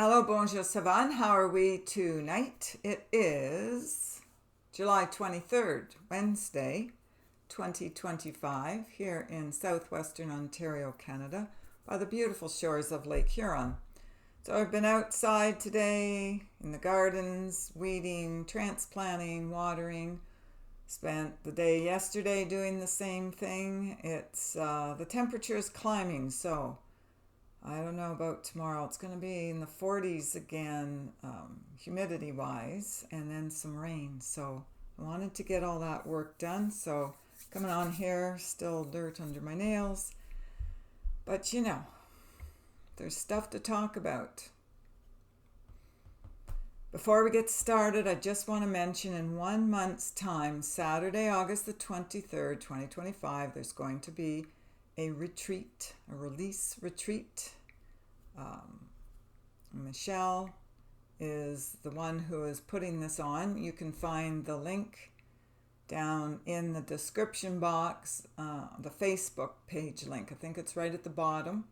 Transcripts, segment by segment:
Hello, bonjour, Savan. How are we tonight? It is July 23rd, Wednesday, 2025, here in southwestern Ontario, Canada, by the beautiful shores of Lake Huron. So I've been outside today in the gardens, weeding, transplanting, watering. Spent the day yesterday doing the same thing. It's the temperature is climbing, so I don't know about tomorrow. It's going to be in the 40s again, humidity wise, and then some rain. So I wanted to get all that work done. So coming on here, still dirt under my nails. But there's stuff to talk about. Before we get started, I just want to mention in 1 month's time, Saturday, August the 23rd, 2025, there's going to be a retreat, a release retreat. Michelle is the one who is putting this on. You can find the link down in the description box, the Facebook page link. I think it's right at the bottom.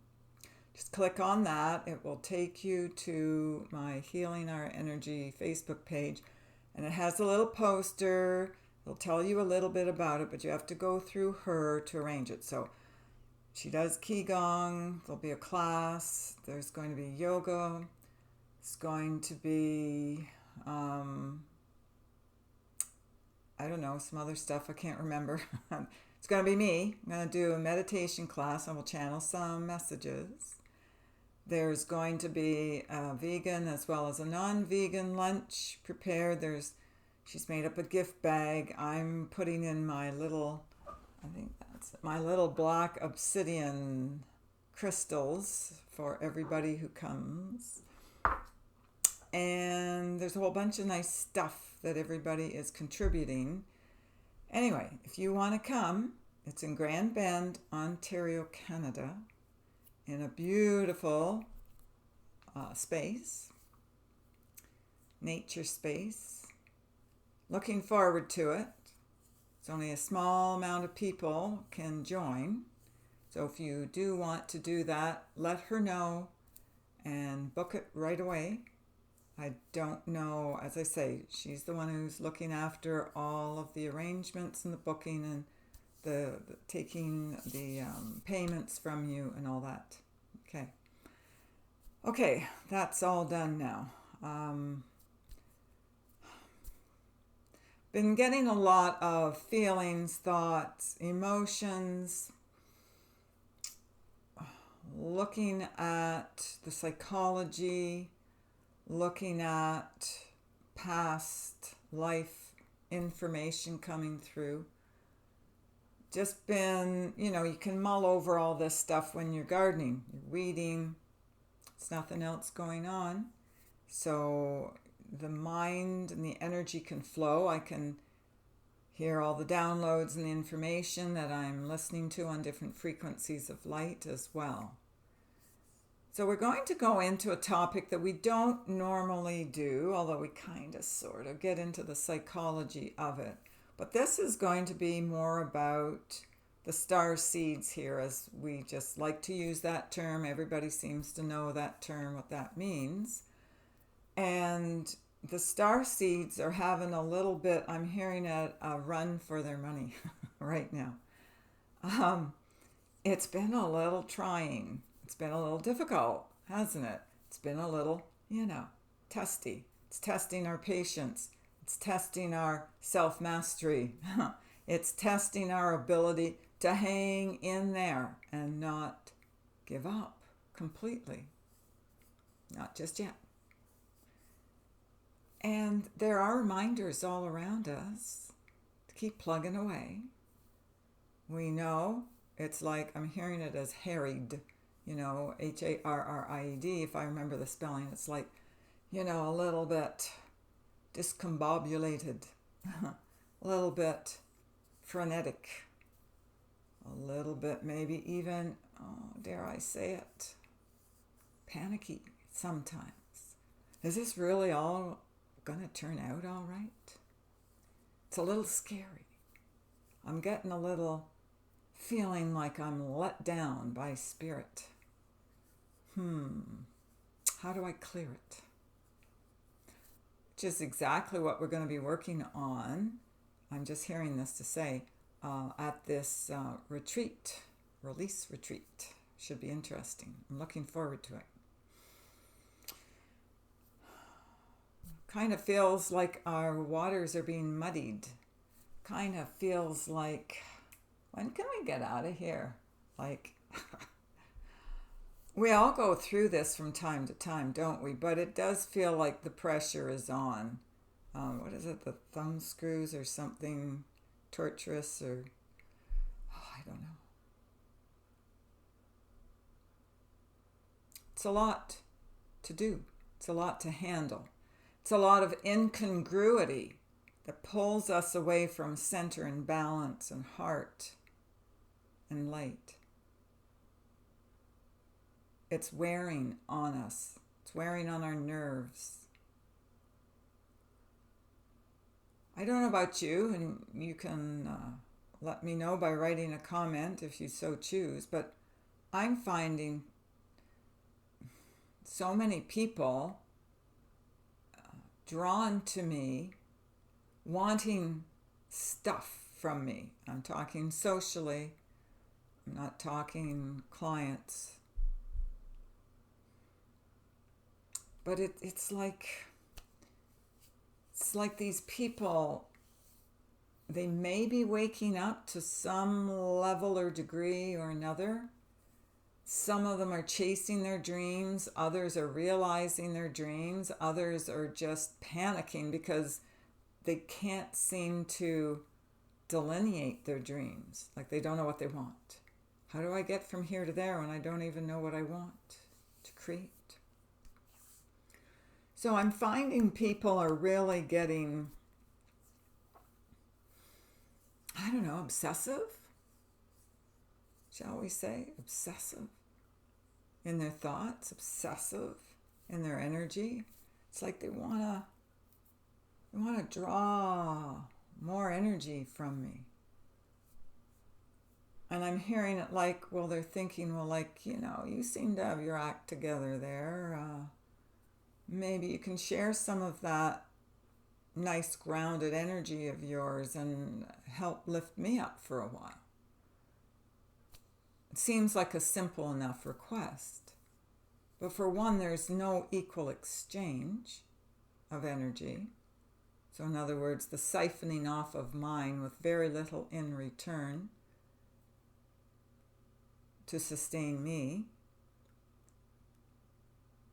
Just click on that. It will take you to my Healing Our Energy Facebook page, and it has a little poster. It'll tell you a little bit about it, but you have to go through her to arrange it. So she does Qigong, there'll be a class, there's going to be yoga, it's going to be, I don't know, some other stuff I can't remember. It's going to be me. I'm going to do a meditation class. I will channel some messages. There's going to be a vegan as well as a non-vegan lunch prepared. She's made up a gift bag. I'm putting in my little black obsidian crystals for everybody who comes. And there's a whole bunch of nice stuff that everybody is contributing. Anyway, if you want to come, it's in Grand Bend, Ontario, Canada, in a beautiful space, nature space. Looking forward to it. It's only a small amount of people can join. So if you do want to do that, let her know and book it right away. I don't know, as I say, she's the one who's looking after all of the arrangements and the booking and the taking the payments from you and all that. Okay, that's all done now. Been getting a lot of feelings, thoughts, emotions, looking at the psychology, looking at past life information coming through. Just been, you can mull over all this stuff when you're gardening, you're weeding, it's nothing else going on. So the mind and the energy can flow. I can hear all the downloads and the information that I'm listening to on different frequencies of light as well. So we're going to go into a topic that we don't normally do, although we kind of sort of get into the psychology of it. But this is going to be more about the star seeds here, as we just like to use that term. Everybody seems to know that term, what that means. And the star seeds are having a little bit, I'm hearing a run for their money right now. It's been a little trying. It's been a little difficult, hasn't it? It's been a little, testy. It's testing our patience. It's testing our self-mastery. It's testing our ability to hang in there and not give up completely. Not just yet. And there are reminders all around us to keep plugging away. We know it's like, I'm hearing it as harried, Harried, if I remember the spelling. It's like, a little bit discombobulated, a little bit frenetic, a little bit maybe even, dare I say it, panicky sometimes. Is this really all going to turn out all right? It's a little scary. I'm getting a little feeling like I'm let down by spirit. how do I clear it? Which is exactly what we're going to be working on. I'm just hearing this to say at this retreat, release retreat. Should be interesting. I'm looking forward to it. Kind of feels like our waters are being muddied. Kind of feels like, when can we get out of here? Like, we all go through this from time to time, don't we? But it does feel like the pressure is on. What is it? The thumb screws or something torturous, or I don't know. It's a lot to do. It's a lot to handle. It's a lot of incongruity that pulls us away from center and balance and heart and light. It's wearing on us. It's wearing on our nerves. I don't know about you, and you can let me know by writing a comment if you so choose, but I'm finding so many people drawn to me, wanting stuff from me. I'm talking socially. I'm not talking clients. But it's like these people, they may be waking up to some level or degree or another. Some of them are chasing their dreams. Others are realizing their dreams. Others are just panicking because they can't seem to delineate their dreams. Like they don't know what they want. How do I get from here to there when I don't even know what I want to create? So I'm finding people are really getting, I don't know, obsessive? Shall we say? Obsessive in their thoughts, obsessive in their energy. It's like they want to draw more energy from me. And I'm hearing it like, well, they're thinking, well, like, you seem to have your act together there. Maybe you can share some of that nice grounded energy of yours and help lift me up for a while. It seems like a simple enough request. But for one, there's no equal exchange of energy. So in other words, the siphoning off of mine with very little in return to sustain me.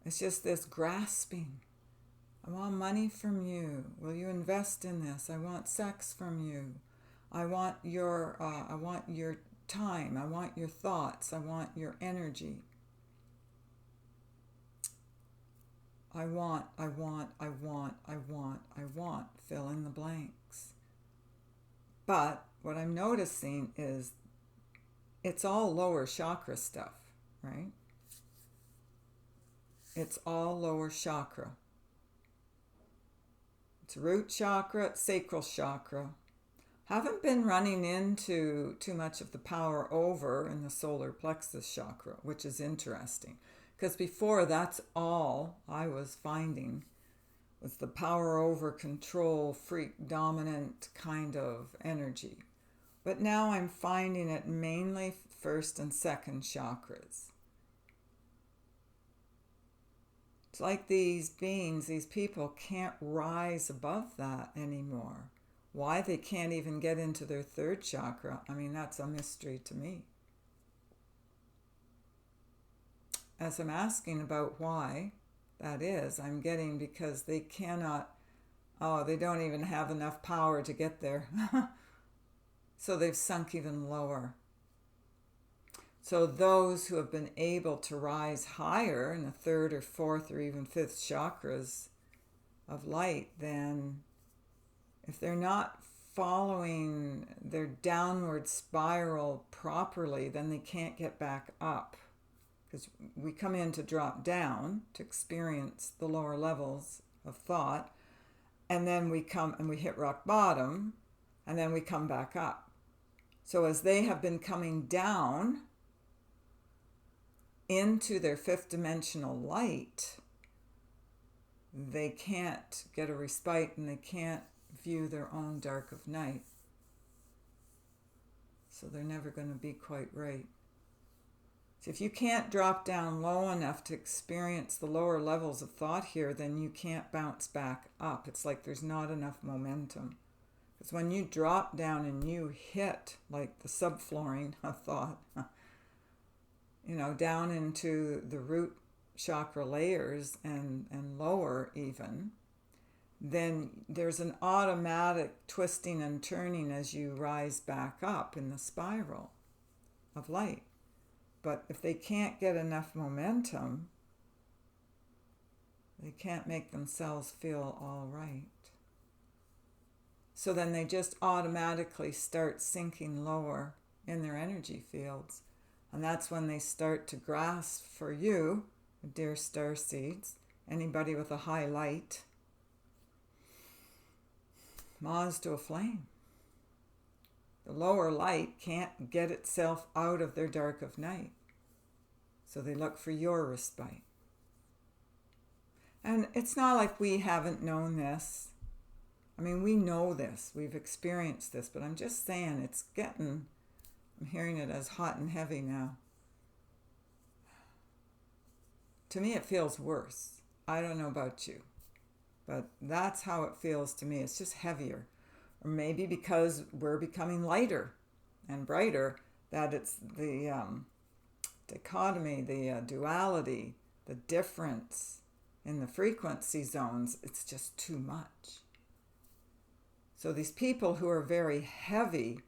It's just this grasping. I want money from you. Will you invest in this? I want sex from you. I want your time. I want your thoughts. I want your energy. I want. Fill in the blanks. But what I'm noticing is it's all lower chakra stuff, right? It's all lower chakra. It's root chakra, it's sacral chakra. Haven't been running into too much of the power over in the solar plexus chakra, which is interesting. Because before, that's all I was finding was the power over, control, freak, dominant kind of energy. But now I'm finding it mainly first and second chakras. It's like these beings, these people can't rise above that anymore. Why they can't even get into their third chakra, I mean, that's a mystery to me. As I'm asking about why that is, I'm getting because they cannot, they don't even have enough power to get there. So they've sunk even lower. So those who have been able to rise higher in the third or fourth or even fifth chakras of light, then if they're not following their downward spiral properly, then they can't get back up. Because we come in to drop down to experience the lower levels of thought, and then we come and we hit rock bottom, and then we come back up. So as they have been coming down into their fifth dimensional light, they can't get a respite and they can't view their own dark of night. So they're never going to be quite right. So if you can't drop down low enough to experience the lower levels of thought here, then you can't bounce back up. It's like there's not enough momentum. Because when you drop down and you hit like the subflooring of thought, down into the root chakra layers and lower even, then there's an automatic twisting and turning as you rise back up in the spiral of light. But if they can't get enough momentum, they can't make themselves feel all right. So then they just automatically start sinking lower in their energy fields. And that's when they start to grasp for you, dear starseeds, anybody with a high light, moths to a flame. The lower light can't get itself out of their dark of night. So they look for your respite. And it's not like we haven't known this. I mean, we know this. We've experienced this. But I'm just saying I'm hearing it as hot and heavy now. To me, it feels worse. I don't know about you. But that's how it feels to me. It's just heavier. Or maybe because we're becoming lighter and brighter, that it's the dichotomy, the duality, the difference in the frequency zones. It's just too much. So these people who are very heavy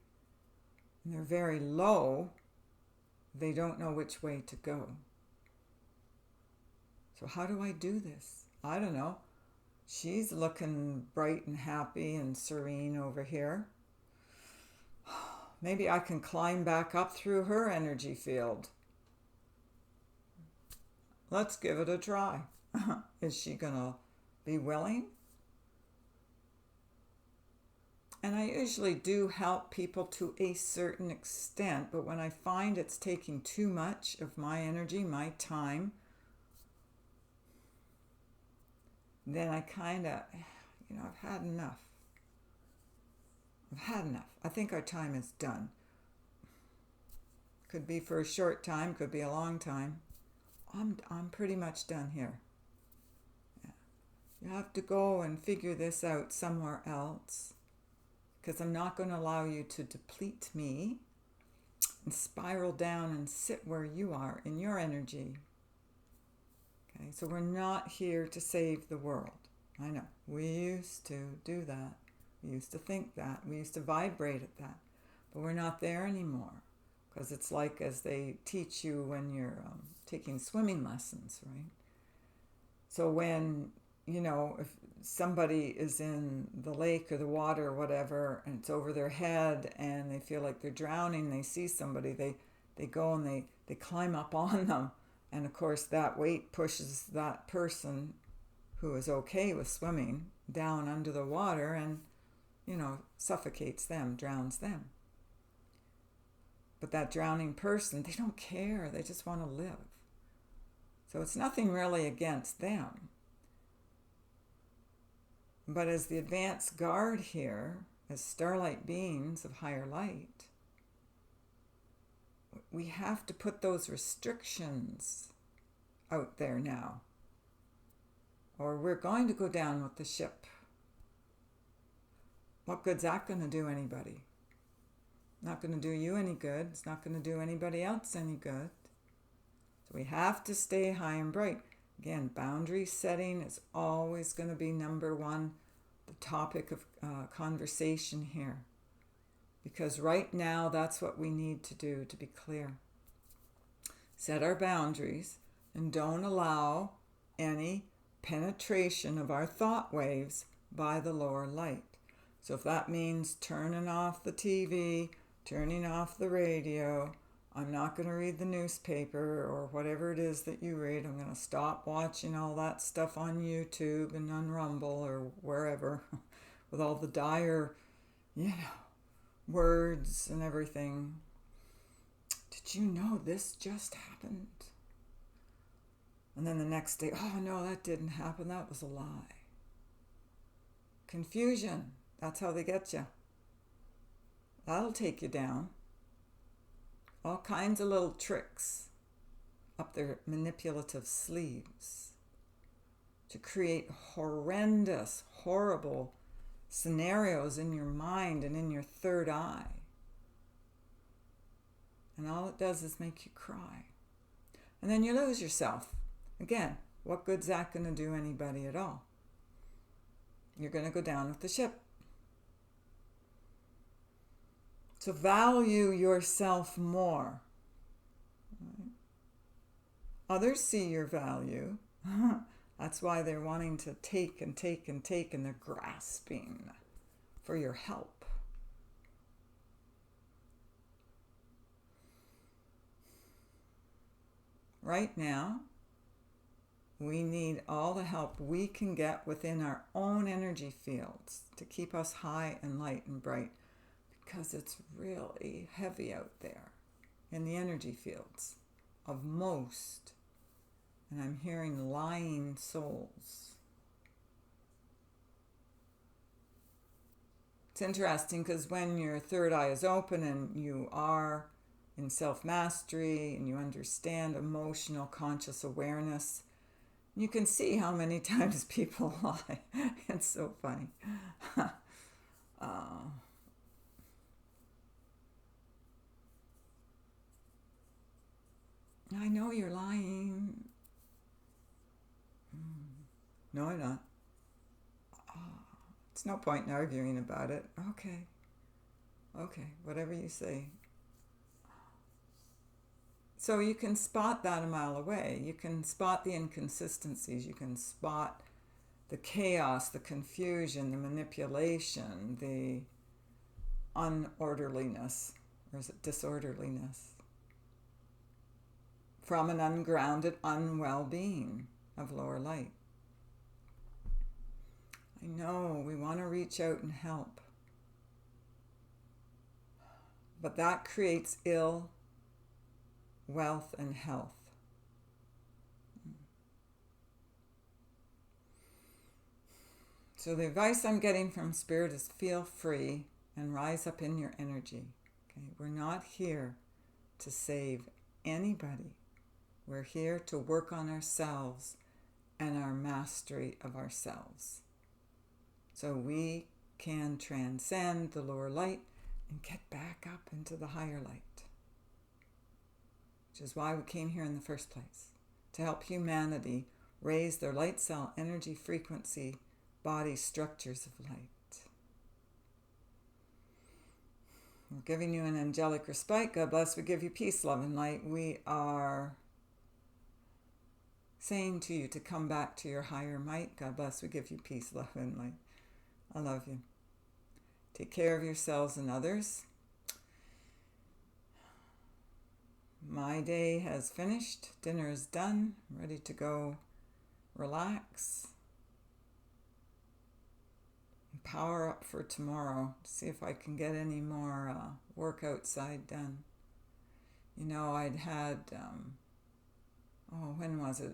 and they're very low, they don't know which way to go. So how do I do this? I don't know. She's looking bright and happy and serene over here. Maybe I can climb back up through her energy field. Let's give it a try. Is she going to be willing? And I usually do help people to a certain extent, but when I find it's taking too much of my energy, my time, then I kind of, I've had enough. I think our time is done. Could be for a short time, could be a long time. I'm pretty much done here. Yeah. You have to go and figure this out somewhere else, because I'm not going to allow you to deplete me and spiral down and sit where you are in your energy. Okay, so we're not here to save the world. I know. We used to do that. We used to think that. We used to vibrate at that. But we're not there anymore. Because it's like as they teach you when you're taking swimming lessons, right? So when, if somebody is in the lake or the water or whatever, and it's over their head and they feel like they're drowning, they see somebody, they go and they climb up on them. And of course that weight pushes that person who is okay with swimming down under the water and, suffocates them, drowns them. But that drowning person, they don't care. They just want to live. So it's nothing really against them. But as the advanced guard here, as starlight beings of higher light, we have to put those restrictions out there now, or we're going to go down with the ship. What good's that going to do anybody? Not going to do you any good. It's not going to do anybody else any good. So we have to stay high and bright. Again, boundary setting is always going to be number one, the topic of conversation here. Because right now, that's what we need to do to be clear. Set our boundaries and don't allow any penetration of our thought waves by the lower light. So if that means turning off the TV, turning off the radio, I'm not going to read the newspaper or whatever it is that you read. I'm going to stop watching all that stuff on YouTube and on Rumble or wherever with all the dire, words and everything. Did you know this just happened? And then the next day, oh no, that didn't happen. That was a lie. Confusion. That's how they get you. That'll take you down. All kinds of little tricks up their manipulative sleeves to create horrendous, horrible scenarios in your mind and in your third eye. And all it does is make you cry. And then you lose yourself. Again, what good's that going to do anybody at all? You're going to go down with the ship. So value yourself more. Right? Others see your value. That's why they're wanting to take and take and take, and they're grasping for your help. Right now, we need all the help we can get within our own energy fields to keep us high and light and bright, because it's really heavy out there in the energy fields of most. And I'm hearing lying souls. It's interesting because when your third eye is open and you are in self-mastery and you understand emotional conscious awareness, you can see how many times people lie. It's so funny. I know you're lying. No, I'm not. It's no point in arguing about it. Okay, whatever you say. So you can spot that a mile away. You can spot the inconsistencies. You can spot the chaos, the confusion, the manipulation, the unorderliness, or is it disorderliness, from an ungrounded, unwell being of lower light. I know we want to reach out and help, but that creates ill wealth and health. So the advice I'm getting from Spirit is feel free and rise up in your energy. Okay? We're not here to save anybody. We're here to work on ourselves and our mastery of ourselves, so we can transcend the lower light and get back up into the higher light, which is why we came here in the first place, to help humanity raise their light cell energy frequency body structures of light. We're giving you an angelic respite. God bless. We give you peace, love, and light. We are saying to you to come back to your higher might. God bless. We give you peace, love, and light. I love you. Take care of yourselves and others. My day has finished. Dinner is done. I'm ready to go relax. Power up for tomorrow. See if I can get any more work outside done. You know, I'd had, when was it?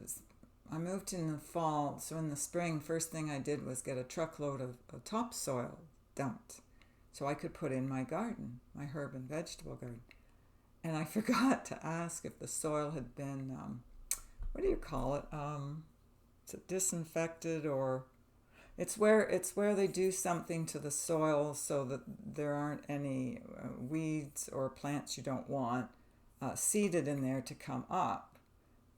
I moved in the fall, so in the spring, first thing I did was get a truckload of topsoil dumped so I could put in my garden, my herb and vegetable garden. And I forgot to ask if the soil had been, what do you call it? Is it disinfected, or it's where they do something to the soil so that there aren't any weeds or plants you don't want seeded in there to come up.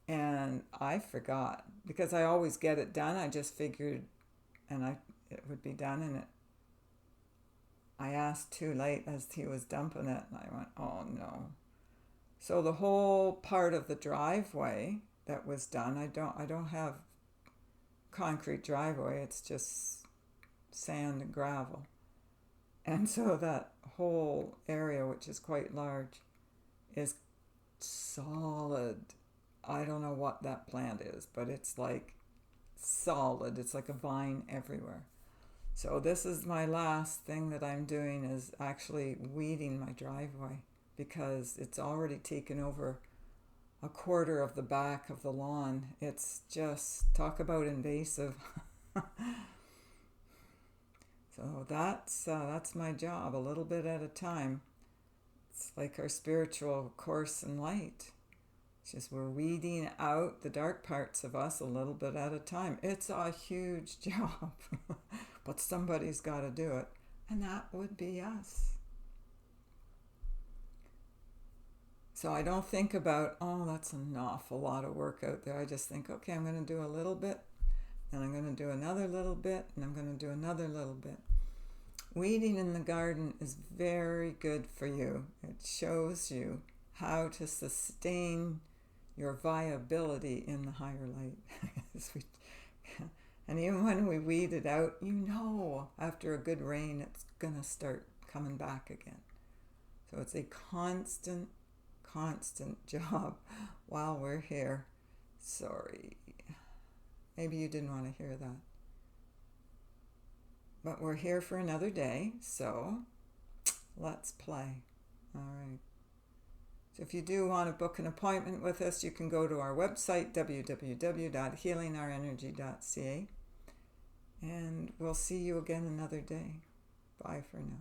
And I forgot, because I always get it done. I just figured it would be done, and I asked too late as he was dumping it, and I went, oh no. So the whole part of the driveway that was done, I don't have concrete driveway, it's just sand and gravel. And so that whole area, which is quite large, is solid. I don't know what that plant is, but it's like solid. It's like a vine everywhere. So this is my last thing that I'm doing, is actually weeding my driveway, because it's already taken over a quarter of the back of the lawn. It's just, talk about invasive. So that's my job, a little bit at a time. It's like our spiritual course in light. It's just we're weeding out the dark parts of us a little bit at a time. It's a huge job, but somebody's got to do it, and that would be us. So I don't think about, oh, that's an awful lot of work out there. I just think, okay, I'm going to do a little bit, and I'm going to do another little bit, and I'm going to do another little bit. Weeding in the garden is very good for you. It shows you how to sustain your viability in the higher light. And even when we weed it out, after a good rain, it's going to start coming back again. So it's a constant job while we're here. Sorry. Maybe you didn't want to hear that. But we're here for another day, so let's play. All right. So if you do want to book an appointment with us, you can go to our website, www.healingourenergy.ca, and we'll see you again another day. Bye for now.